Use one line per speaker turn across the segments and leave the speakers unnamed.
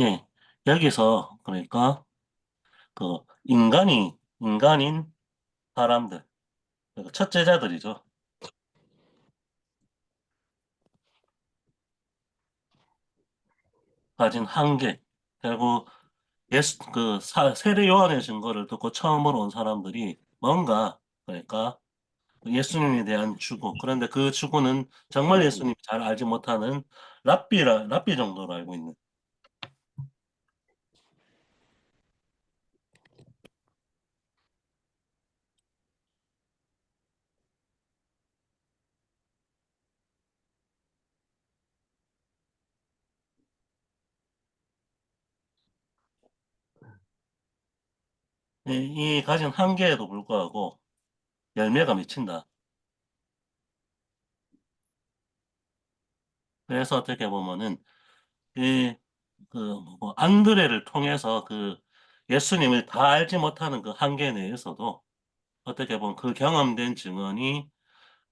예, 여기서 그러니까 그 인간인 사람들, 그러니까 첫째자들이죠. 가진 한계, 결국 세례 요한의 증거를 듣고 처음으로 온 사람들이 뭔가 그러니까 예수님에 대한 추구. 그런데 그 추구는 정말 예수님이 잘 알지 못하는 랍비 정도로 알고 있는. 이 가진 한계에도 불구하고 열매가 맺힌다. 그래서 어떻게 보면은 이 안드레를 통해서 예수님을 다 알지 못하는 그 한계 내에서도 어떻게 보면 그 경험된 증언이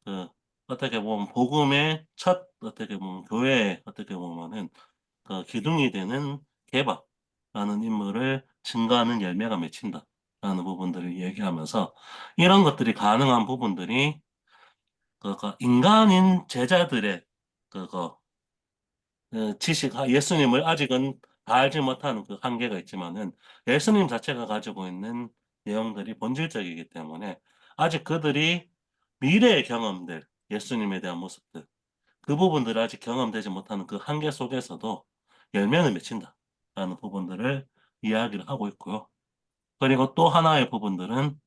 그 어떻게 보면 복음의 어떻게 보면 교회의 어떻게 보면은 그 기둥이 되는 개바라는 인물을 증거하는 열매가 맺힌다라는 부분들을 얘기하면서 이런 것들이 가능한 부분들이 인간인 제자들의 그거 예수님을 아직은 다 알지 못하는 그 한계가 있지만은 예수님 자체가 가지고 있는 내용들이 본질적이기 때문에 아직 그들이 미래의 경험들, 예수님에 대한 모습들, 그 부분들을 아직 경험되지 못하는 그 한계 속에서도 열매는 맺힌다라는 부분들을 이야기를 하고 있고요. 그리고 또 하나의 부분들은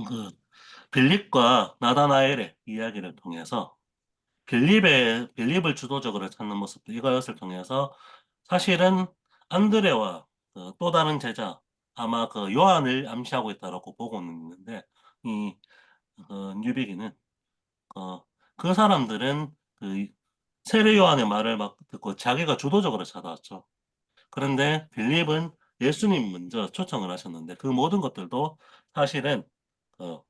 그 빌립과 나다나엘의 이야기를 통해서 빌립을 주도적으로 찾는 모습도 이것을 통해서 사실은 안드레와 또 다른 제자 아마 그 요한을 암시하고 있다라고 보고는 있는데 이 뉴비기는 어, 그 사람들은 그 세례 요한의 말을 막 듣고 자기가 주도적으로 찾아왔죠. 그런데 빌립은 예수님 먼저 초청을 하셨는데 그 모든 것들도 사실은 어,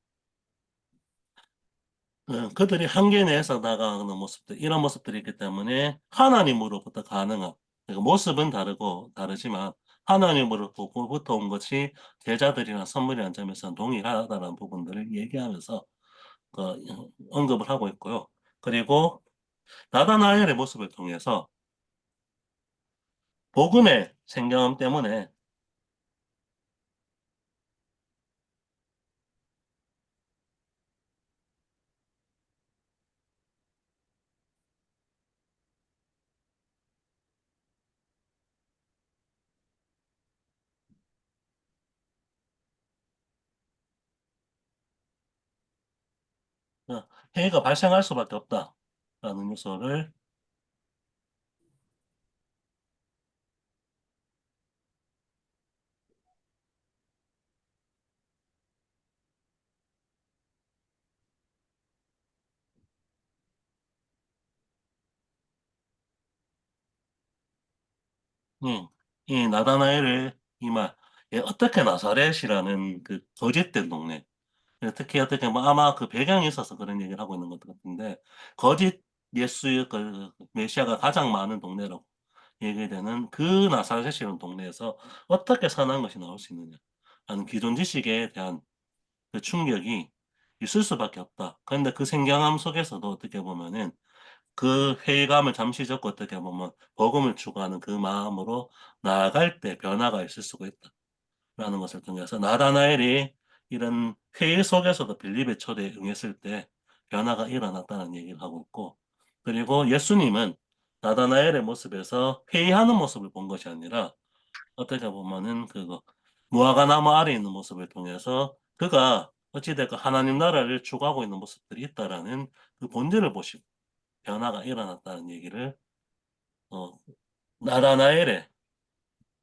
그들이 한계 내에서 나가는 모습들, 이런 모습들이 있기 때문에 하나님으로부터 가능한, 그러니까 모습은 다르지만 하나님으로부터 온 것이 제자들이나 선물이라는 점에서 동일하다는 부분들을 얘기하면서 그, 언급을 하고 있고요. 그리고 나다나엘의 모습을 통해서 복음의 생경함 때문에 해가 발생할 수밖에 없다라는 요소를 음, 이 나다나엘을 이말 어떻게 나사렛이라는 그 거짓된 동네 특히 어떻게 뭐 아마 그 배경이 있어서 그런 얘기를 하고 있는 것 같은데 거짓 메시아가 가장 많은 동네라고 얘기되는 그 나사렛이라는 동네에서 어떻게 선한 것이 나올 수 있느냐 하는 기존 지식에 대한 그 충격이 있을 수밖에 없다. 그런데 그 생경함 속에서도 어떻게 보면은 그 회의감을 잠시 접고 어떻게 보면 복음을 추구하는 그 마음으로 나아갈 때 변화가 있을 수가 있다. 라는 것을 통해서 나다나엘이 이런 회의 속에서도 빌립의 초대에 응했을 때 변화가 일어났다는 얘기를 하고 있고 그리고 예수님은 나다나엘의 모습에서 회의하는 모습을 본 것이 아니라 어떻게 보면은 무화과 나무 아래 있는 모습을 통해서 그가 어찌됐건 하나님 나라를 추구하고 있는 모습들이 있다라는 그 본질을 보시고 변화가 일어났다는 얘기를 어, 나다나엘의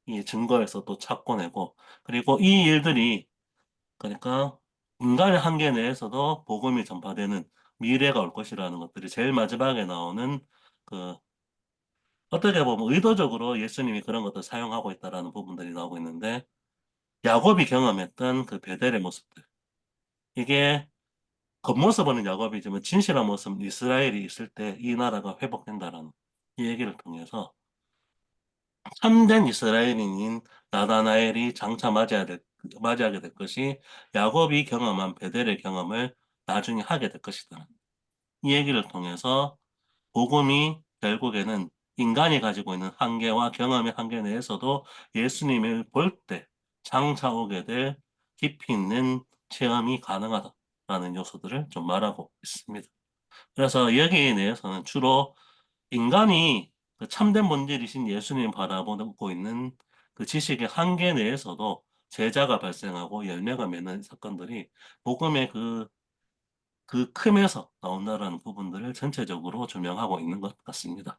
이 증거에서 또 찾고내고 그리고 이 일들이 그러니까 인간의 한계 내에서도 복음이 전파되는 미래가 올 것이라는 것들이 제일 마지막에 나오는 그 어떻게 보면 의도적으로 예수님이 그런 것들 사용하고 있다라는 부분들이 나오고 있는데 야곱이 경험했던 그 베델의 모습들 이게 겉모습은 야곱이지만 진실한 모습은 이스라엘이 있을 때 이 나라가 회복된다라는 이 얘기를 통해서 참된 이스라엘인인 나다나엘이 장차 맞이하게 될 것이 야곱이 경험한 베델의 경험을 나중에 하게 될 것이다. 이 얘기를 통해서 복음이 결국에는 인간이 가지고 있는 한계와 경험의 한계 내에서도 예수님을 볼 때 장차 오게 될 깊이 있는 체험이 가능하다라는 요소들을 좀 말하고 있습니다. 그래서 여기에 대해서는 주로 인간이 그 참된 본질이신 예수님 바라보고 있는 그 지식의 한계 내에서도 제자가 발생하고 열매가 맺는 사건들이 복음의 그 큼에서 나온다는 부분들을 전체적으로 조명하고 있는 것 같습니다.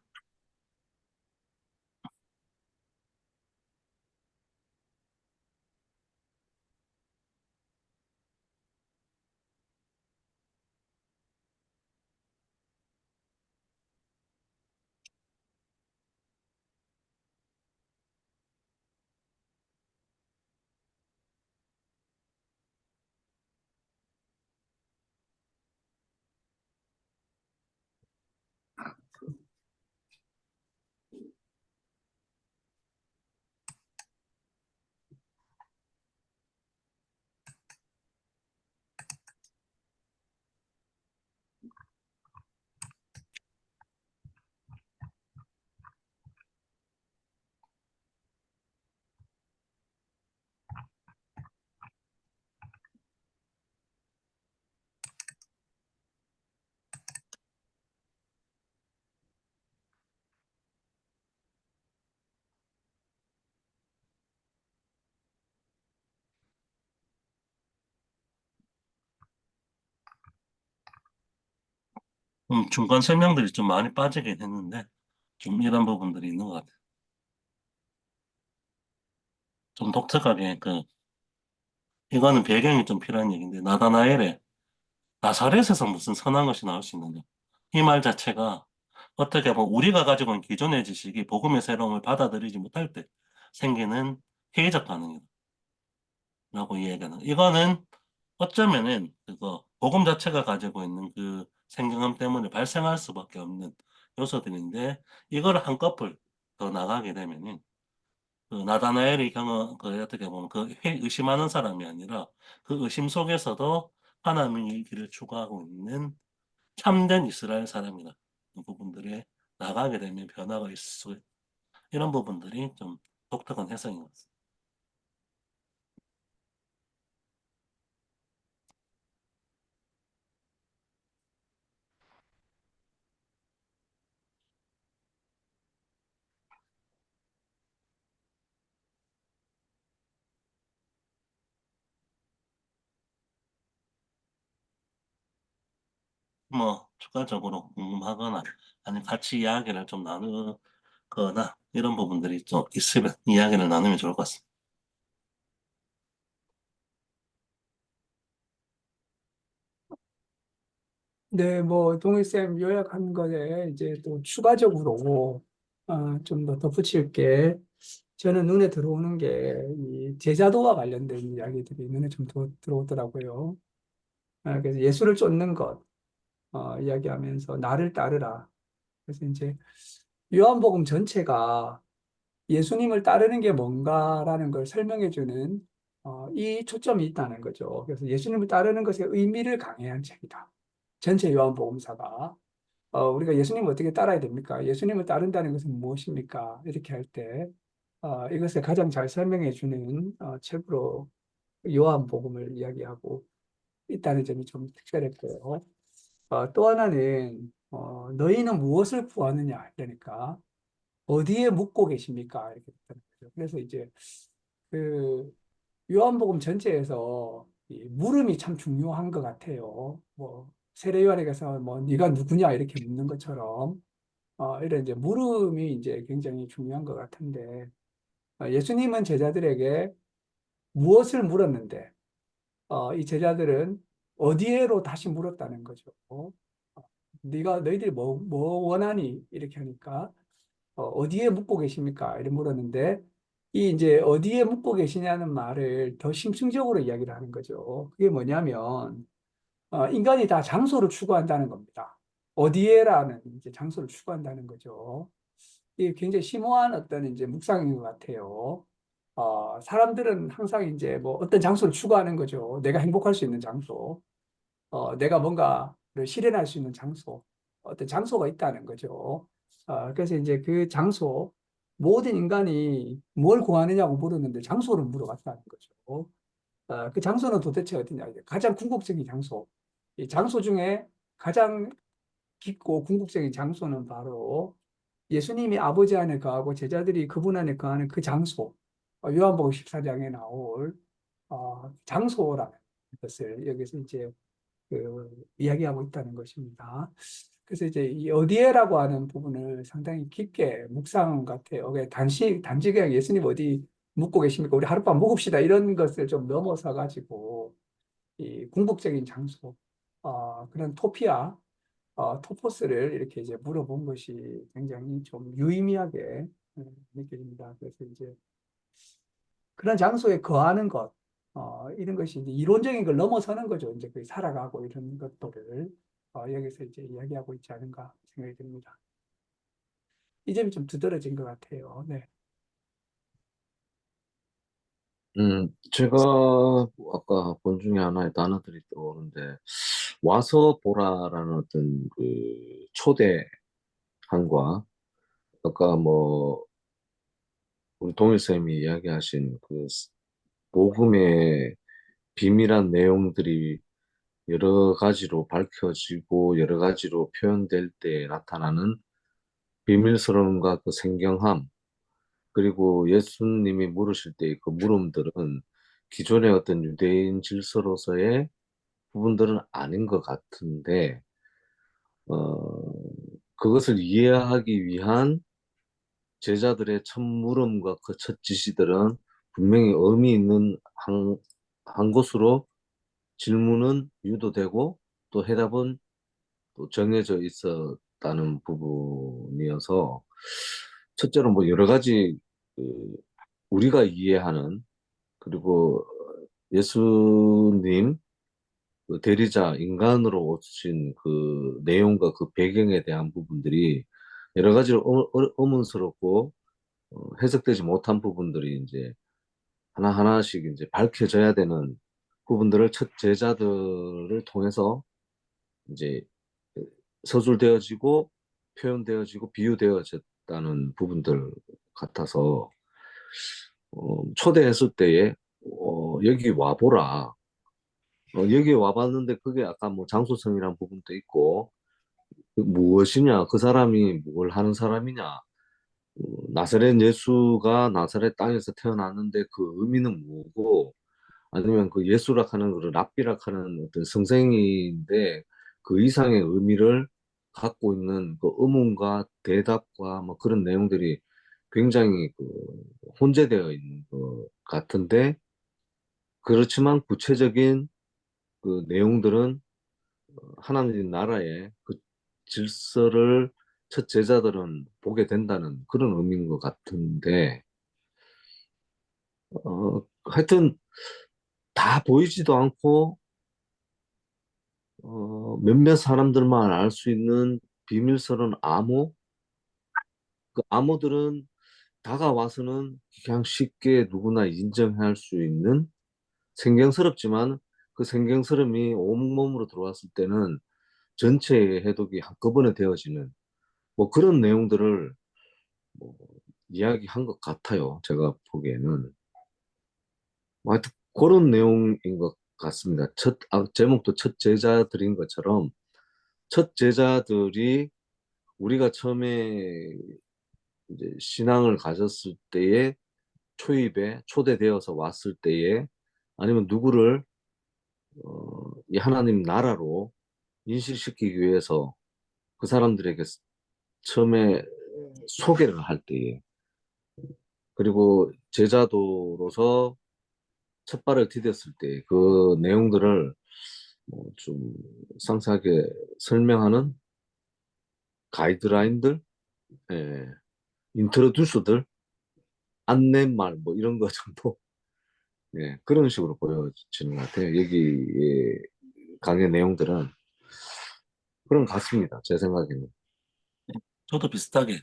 중간 설명들이 좀 많이 빠지긴 했는데 좀 이런 부분들이 있는 것 같아요. 좀 독특하게 이거는 배경이 좀 필요한 얘기인데 나다나엘의 나사렛에서 무슨 선한 것이 나올 수 있느냐. 이 말 자체가 어떻게 보면 우리가 가지고 있는 기존의 지식이 복음의 새로움을 받아들이지 못할 때 생기는 회의적 반응이라고 이야기하는. 이거는 어쩌면은 복음 자체가 가지고 있는 그 생경함 때문에 발생할 수밖에 없는 요소들인데 이거를 한꺼풀 더 나가게 되면은 그 나다나엘의 경험 어떻게 보면 의심하는 사람이 아니라 그 의심 속에서도 하나님의 길을 추구하고 있는 참된 이스라엘 사람이나 그 부분들에 나가게 되면 변화가 있을 수 이런 부분들이 좀 독특한 해석인 것 같습니다. 뭐 추가적으로 궁금하거나 아니면 같이 이야기를 좀 나누거나 이런 부분들이 좀 있으면 이야기를 나누면 좋을 것 같습니다.
네, 뭐 동일쌤 요약한 거에 이제 또 추가적으로 좀 더 덧붙일 게 저는 눈에 들어오는 게 이 제자도와 관련된 이야기들이 눈에 좀 들어오더라고요. 그래서 예수를 쫓는 것 이야기하면서 나를 따르라. 그래서 이제 요한복음 전체가 예수님을 따르는 게 뭔가라는 걸 설명해주는 이 초점이 있다는 거죠. 그래서 예수님을 따르는 것의 의미를 강해한 책이다. 전체 요한복음사가. 우리가 예수님을 어떻게 따라야 됩니까? 예수님을 따른다는 것은 무엇입니까? 이렇게 할 때, 이것을 가장 잘 설명해 주는 책으로 요한복음을 이야기하고 있다는 점이 좀 특별했고요. 또 하나는, 너희는 무엇을 구하느냐? 그러니까, 어디에 묵고 계십니까? 이렇게 됐다는 거죠. 그래서 이제, 그, 요한복음 전체에서 이 물음이 참 중요한 것 같아요. 뭐, 세례 요한에게서 뭐, 네가 누구냐? 이렇게 묻는 것처럼, 이런 이제 물음이 이제 굉장히 중요한 것 같은데, 예수님은 제자들에게 무엇을 물었는데, 이 제자들은 어디에로 다시 물었다는 거죠. 너희들이 뭐 원하니? 이렇게 하니까, 어디에 묵고 계십니까? 이렇게 물었는데, 이 이제 어디에 묵고 계시냐는 말을 더 심층적으로 이야기를 하는 거죠. 그게 뭐냐면, 인간이 다 장소를 추구한다는 겁니다. 어디에라는 이제 장소를 추구한다는 거죠. 이게 굉장히 심오한 어떤 이제 묵상인 것 같아요. 사람들은 항상 이제 뭐 어떤 장소를 추구하는 거죠. 내가 행복할 수 있는 장소, 내가 뭔가를 실현할 수 있는 장소, 어떤 장소가 있다는 거죠. 그래서 이제 그 장소, 모든 인간이 뭘 구하느냐고 물었는데 장소를 물어봤다는 거죠. 그 장소는 도대체 어디냐? 가장 궁극적인 장소. 이 장소 중에 가장 깊고 궁극적인 장소는 바로 예수님이 아버지 안에 거하고 제자들이 그분 안에 거하는 그 장소. 요한복음 14장에 나올 장소라는 것을 여기서 이제 이야기하고 있다는 것입니다. 그래서 이제 이 어디에라고 하는 부분을 상당히 깊게 묵상한 것 같아요. 단지 그냥 예수님 어디 묵고 계십니까? 우리 하룻밤 묵읍시다. 이런 것을 좀 넘어서 가지고 이 궁극적인 장소, 그런 토포스를 이렇게 이제 물어본 것이 굉장히 좀 유의미하게 느껴집니다. 그래서 이제 그런 장소에 거하는 것, 이런 것이 이제 이론적인 걸 넘어서는 거죠. 이제 그 살아가고 이런 것들을 여기서 이제 이야기하고 있지 않은가 생각이 듭니다. 이 점이 좀 두드러진 것 같아요. 네.
제가 아까 본 중에 하나의 단어들이 떠오르는데, 와서 보라라는 어떤 그 초대함과, 아까 뭐, 우리 동일쌤이 이야기하신 그 복음의 비밀한 내용들이 여러 가지로 밝혀지고 여러 가지로 표현될 때 나타나는 비밀스러움과 그 생경함, 그리고 예수님이 물으실 때의 그 물음들은 기존의 어떤 유대인 질서로서의 부분들은 아닌 것 같은데, 어, 그것을 이해하기 위한 제자들의 첫 물음과 그 첫 지시들은 분명히 의미 있는 한 것으로 질문은 유도되고 또 해답은 또 정해져 있었다는 부분이어서 첫째로 뭐 여러 가지 그 우리가 이해하는 그리고 예수님 그 대리자 인간으로 오신 그 내용과 그 배경에 대한 부분들이 여러 가지로 의문스럽고 해석되지 못한 부분들이 이제 하나하나씩 이제 밝혀져야 되는 부분들을 첫 제자들을 통해서 이제 서술되어지고 표현되어지고 비유되어졌다는 부분들 같아서 초대했을 때에 여기 와보라. 여기 와봤는데 그게 아까 뭐 장소성이란 부분도 있고 그 무엇이냐 그 사람이 뭘 하는 사람이냐 나사렛 예수가 나사렛 땅에서 태어났는데 그 의미는 뭐고 아니면 그 예수락 하는 그 랍비락 하는 어떤 성생인데 그 이상의 의미를 갖고 있는 그 의문과 대답과 뭐 그런 내용들이 굉장히 그 혼재되어 있는 것 같은데 그렇지만 구체적인 그 내용들은 하나님 나라의 그 질서를 첫 제자들은 보게 된다는 그런 의미인 것 같은데 하여튼 다 보이지도 않고 몇몇 사람들만 알 수 있는 비밀스러운 암호, 그 암호들은 다가와서는 그냥 쉽게 누구나 인정할 수 있는 생경스럽지만 그 생경스러움이 온몸으로 들어왔을 때는 전체의 해독이 한꺼번에 되어지는 뭐 그런 내용들을 뭐 이야기한 것 같아요. 제가 보기에는. 뭐 하여튼 그런 내용인 것 같습니다. 제목도 첫 제자들인 것처럼 첫 제자들이 우리가 처음에 이제 신앙을 가졌을 때에 초입에 초대되어서 왔을 때에 아니면 누구를 이 하나님 나라로 인식시키기 위해서 그 사람들에게 처음에 소개를 할 때에 그리고 제자도로서 첫 발을 디뎠을 때 그 내용들을 뭐좀 상세하게 설명하는 가이드라인들, 예, 인트로듀스들, 안내말 뭐 이런 거 정도 예, 그런 식으로 보여지는 것 같아요. 여기에 강의 내용들은 그런 것 같습니다. 제 생각에는.
저도 비슷하게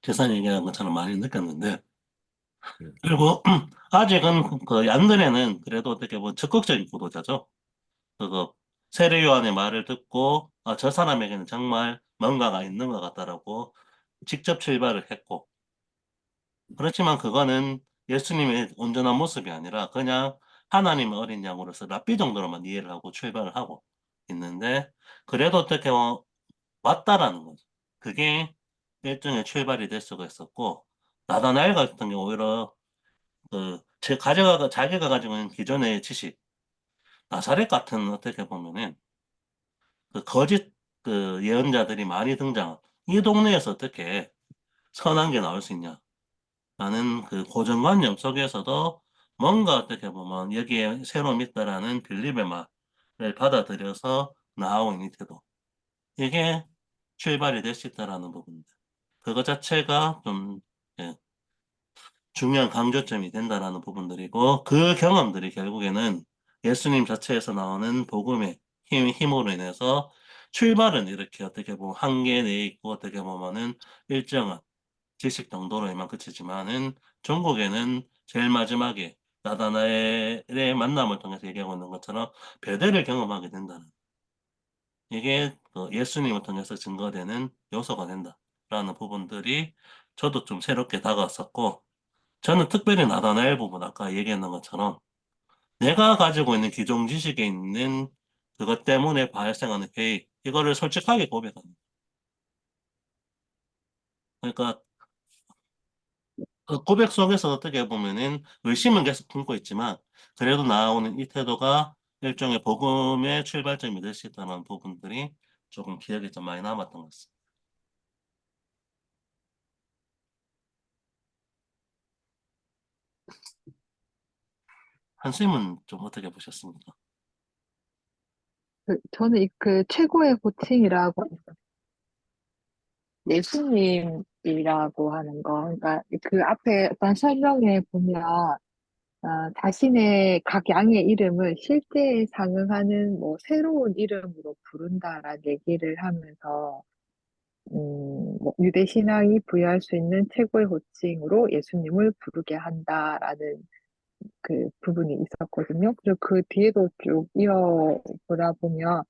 재산 얘기하는 것처럼 많이 느꼈는데,
음,
그리고 아직은 그 얀드레는 그래도 어떻게 뭐 적극적인 구도자죠. 그거 세례요한의 말을 듣고 아, 저 사람에게는 정말 뭔가가 있는 것 같다라고 직접 출발을 했고, 그렇지만 그거는 예수님의 온전한 모습이 아니라 그냥 하나님의 어린 양으로서 랍비 정도로만 이해를 하고 출발을 하고 있는데, 그래도 어떻게 왔다라는 거죠. 그게 일종의 출발이 될 수가 있었고, 나다나엘 같은 경우 오히려 자기가 가지고 있는 기존의 지식, 나사렛 같은 어떻게 보면은 그 거짓 예언자들이 많이 등장한 이 동네에서 어떻게 선한 게 나올 수 있냐라는 그 고정관념 속에서도 뭔가 어떻게 보면 여기에 새로 있다라는 빌립의 말을 받아들여서 나아온 이 태도. 이게 출발이 될 수 있다라는 부분입니다. 그거 자체가 좀 예, 중요한 강조점이 된다라는 부분들이고, 그 경험들이 결국에는 예수님 자체에서 나오는 복음의 힘으로 인해서 출발은 이렇게 어떻게 보면 한계 내에 있고 어떻게 보면은 일정한 지식 정도로에만 그치지만은 종국에는 제일 마지막에 나다나엘의 만남을 통해서 얘기하고 있는 것처럼 배대를 경험하게 된다는, 이게 그 예수님을 통해서 증거되는 요소가 된다라는 부분들이 저도 좀 새롭게 다가왔었고, 저는 특별히 나다나엘 부분 아까 얘기했던 것처럼 내가 가지고 있는 기존 지식에 있는 그것 때문에 발생하는 회의, 이거를 솔직하게 고백합니다. 그러니까 그 고백 속에서 어떻게 보면은 의심은 계속 품고 있지만 그래도 나오는 이 태도가 일종의 복음의 출발점이 될 수 있다는 부분들이 조금 기억에 좀 많이 남았던 것 같습니다. 한쌤은 좀 어떻게 보셨습니까?
저는 그 최고의 호칭이라고 예수님이라고 하는 거, 그러니까 그 앞에 어떤 설명에 보면 자신의 각 양의 이름을 실제에 상응하는 뭐 새로운 이름으로 부른다라는 얘기를 하면서 뭐 유대 신앙이 부여할 수 있는 최고의 호칭으로 예수님을 부르게 한다라는 그 부분이 있었거든요. 그리고 그 뒤에도 쭉 이어보다 보면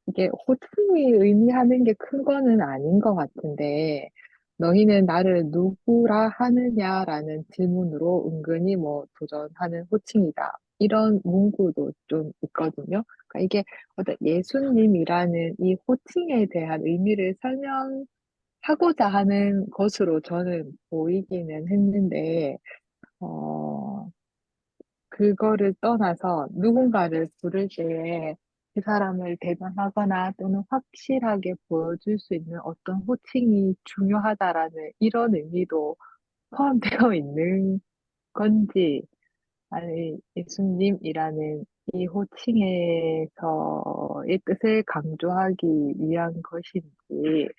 이게 호칭이 의미하는 게 큰 거는 아닌 것 같은데, 너희는 나를 누구라 하느냐라는 질문으로 은근히 뭐 도전하는 호칭이다. 이런 문구도 좀 있거든요. 그러니까 이게 어떤 예수님이라는 이 호칭에 대한 의미를 설명하고자 하는 것으로 저는 보이기는 했는데, 어, 그거를 떠나서 누군가를 부를 때에 그 사람을 대변하거나 또는 확실하게 보여줄 수 있는 어떤 호칭이 중요하다라는 이런 의미도 포함되어 있는 건지, 아니, 예수님이라는 이 호칭에서의 뜻을 강조하기 위한 것인지,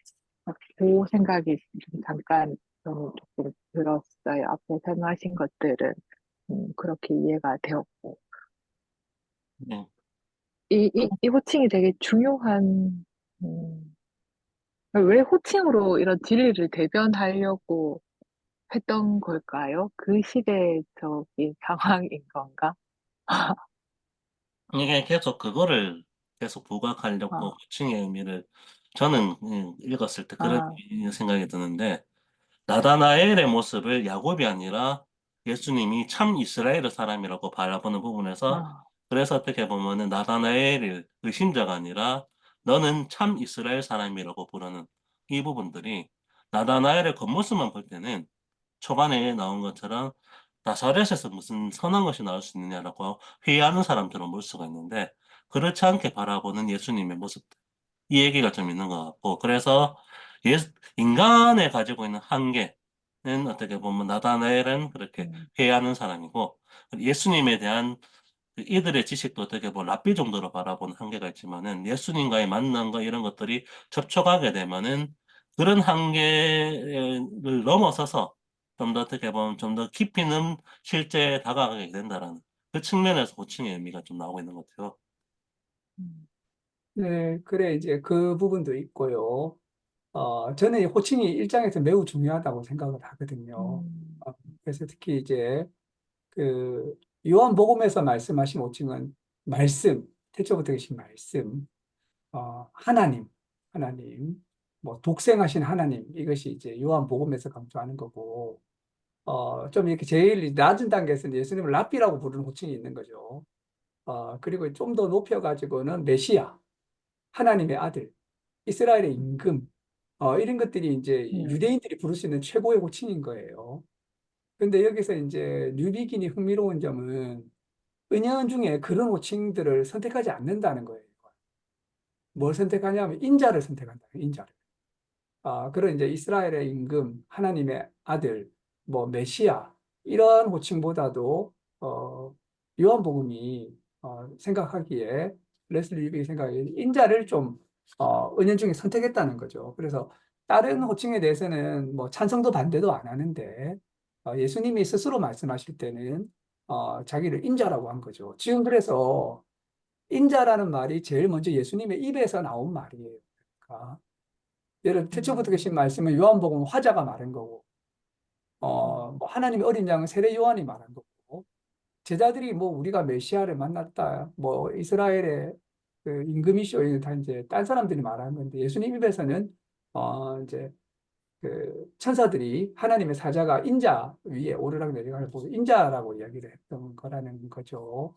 그 생각이 좀 잠깐 저는 조금 들었어요. 앞에 설명하신 것들은. 그렇게 이해가 되었고.
네.
이 호칭이 되게 중요한, 음, 왜 호칭으로 이런 진리를 대변하려고 했던 걸까요? 그 시대적인 상황인 건가?
이게 계속 그거를 계속 부각하려고
아,
호칭의 의미를 저는 읽었을 때 그런
아,
생각이 드는데, 나다나엘의 모습을 야곱이 아니라 예수님이 참 이스라엘의 사람이라고 바라보는 부분에서,
아,
그래서 어떻게 보면은 나다나엘을 의심자가 아니라 너는 참 이스라엘 사람이라고 부르는 이 부분들이, 나다나엘의 겉모습만 볼 때는 초반에 나온 것처럼 나사렛에서 무슨 선한 것이 나올 수 있느냐라고 회의하는 사람들은 볼 수가 있는데, 그렇지 않게 바라보는 예수님의 모습, 이 얘기가 좀 있는 것 같고, 그래서 인간에 가지고 있는 한계는 어떻게 보면 나다나엘은 그렇게
음,
회의하는 사람이고, 예수님에 대한 이들의 지식도 어떻게 보면 랍비 정도로 바라보는 한계가 있지만은 예수님과의 만남과 이런 것들이 접촉하게 되면은 그런 한계를 넘어서서 좀 더 어떻게 보면 좀 더 깊이 있는 실제에 다가가게 된다라는 그 측면에서 호칭의 의미가 좀 나오고 있는 것 같아요.
음.
네, 그래, 이제 그 부분도 있고요. 저는 이 호칭이 일장에서 매우 중요하다고 생각을 하거든요.
음,
그래서 특히 이제 그 요한복음에서 말씀하신 호칭은 말씀, 태초부터 계신 말씀, 하나님, 하나님, 뭐 독생하신 하나님, 이것이 이제 요한복음에서 강조하는 거고, 좀 이렇게 제일 낮은 단계에서는 예수님을 랍비라고 부르는 호칭이 있는 거죠. 그리고 좀 더 높여가지고는 메시아, 하나님의 아들, 이스라엘의 임금, 이런 것들이 이제
음,
유대인들이 부를 수 있는 최고의 호칭인 거예요. 근데 여기서 이제 뉴비긴이 흥미로운 점은 은연중에 그런 호칭들을 선택하지 않는다는 거예요. 뭘 선택하냐면 인자를 선택한다. 인자를. 그런 이제 이스라엘의 임금, 하나님의 아들, 뭐 메시아 이런 호칭보다도 요한복음이 생각하기에 레슬리 리빅이 생각하기에 인자를 좀 은연중에 선택했다는 거죠. 그래서 다른 호칭에 대해서는 뭐 찬성도 반대도 안 하는데 예수님이 스스로 말씀하실 때는 자기를 인자라고 한 거죠. 지금 그래서 인자라는 말이 제일 먼저 예수님의 입에서 나온 말이에요. 그러니까 예를 태초부터 계신 말씀은 요한복음 화자가 말한 거고, 뭐 하나님의 어린 양은 세례 요한이 말한 거고, 제자들이 뭐 우리가 메시아를 만났다, 뭐 이스라엘의 그 임금이시오, 이거 다 이제 딴 사람들이 말하는 건데 예수님 입에서는 이제 그 천사들이 하나님의 사자가 인자 위에 오르락 내리락을 보고 인자라고 이야기를 했던 거라는 거죠.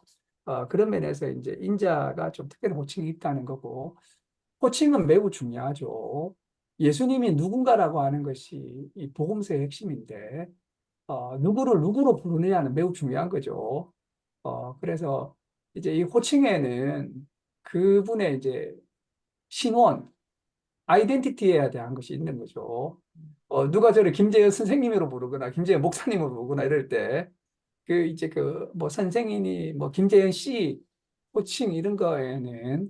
그런 면에서 이제 인자가 좀 특별한 호칭이 있다는 거고, 호칭은 매우 중요하죠. 예수님이 누군가라고 하는 것이 이 복음서의 핵심인데, 누구를 누구로 부르느냐는 매우 중요한 거죠. 그래서 이제 이 호칭에는 그분의 이제 신원, 아이덴티티에 대한 것이 있는 거죠. 누가 저를 김재현 선생님으로 부르거나 김재현 목사님으로 부르거나 이럴 때, 그 이제 그 뭐 선생님이 뭐 김재현 씨 호칭 이런 거에는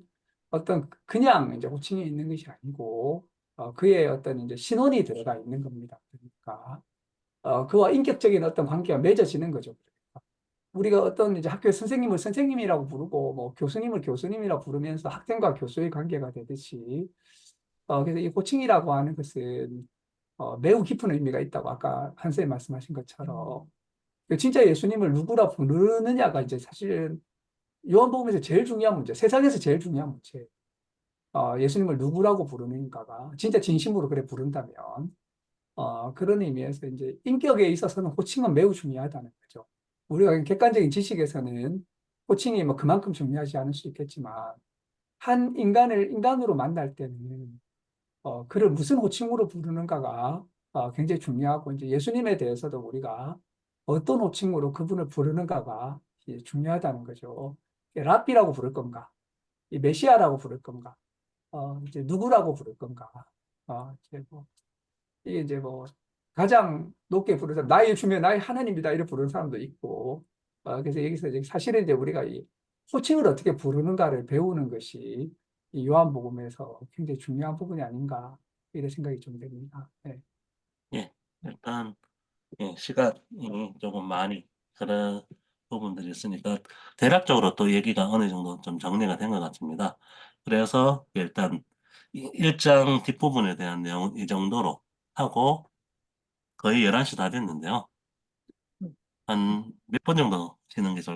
어떤 그냥 이제 호칭이 있는 것이 아니고 그의 어떤 이제 신원이 들어가 있는 겁니다. 그러니까 그와 인격적인 어떤 관계가 맺어지는 거죠. 우리가 어떤 이제 학교 선생님을 선생님이라고 부르고 뭐 교수님을 교수님이라고 부르면서 학생과 교수의 관계가 되듯이 그래서 이 호칭이라고 하는 것은 매우 깊은 의미가 있다고 아까 한 선생님 말씀하신 것처럼 진짜 예수님을 누구라 부르느냐가 이제 사실은 요한복음에서 제일 중요한 문제, 세상에서 제일 중요한 문제. 예수님을 누구라고 부르는가가 진짜 진심으로 그래 부른다면 그런 의미에서 이제 인격에 있어서는 호칭은 매우 중요하다는 거죠. 우리가 객관적인 지식에서는 호칭이 뭐 그만큼 중요하지 않을 수 있겠지만 한 인간을 인간으로 만날 때는 그를 무슨 호칭으로 부르는가가 굉장히 중요하고 이제 예수님에 대해서도 우리가 어떤 호칭으로 그분을 부르는가가 이제 중요하다는 거죠. 랍비라고 부를 건가? 이 메시아라고 부를 건가? 이제 누구라고 부를 건가? 이제 뭐 이게 이제 뭐 가장 높게 부르는 사람, 나의 주면 나의 하나님이다 이렇게 부르는 사람도 있고, 그래서 여기서 이제 사실은 이제 우리가 이 호칭을 어떻게 부르는가를 배우는 것이 이 요한복음에서 굉장히 중요한 부분이 아닌가 이런 생각이 좀 듭니다. 네.
예, 일단 시각이 조금 많이 그런 부분들이 있으니까 대략적으로 또 얘기가 어느 정도 좀 정리가 된 것 같습니다. 그래서 일단 1장 뒷부분에 대한 내용은 이 정도로 하고 거의 11시 다 됐는데요.
음.
한 몇 분 정도 쉬는 게 좋을까요?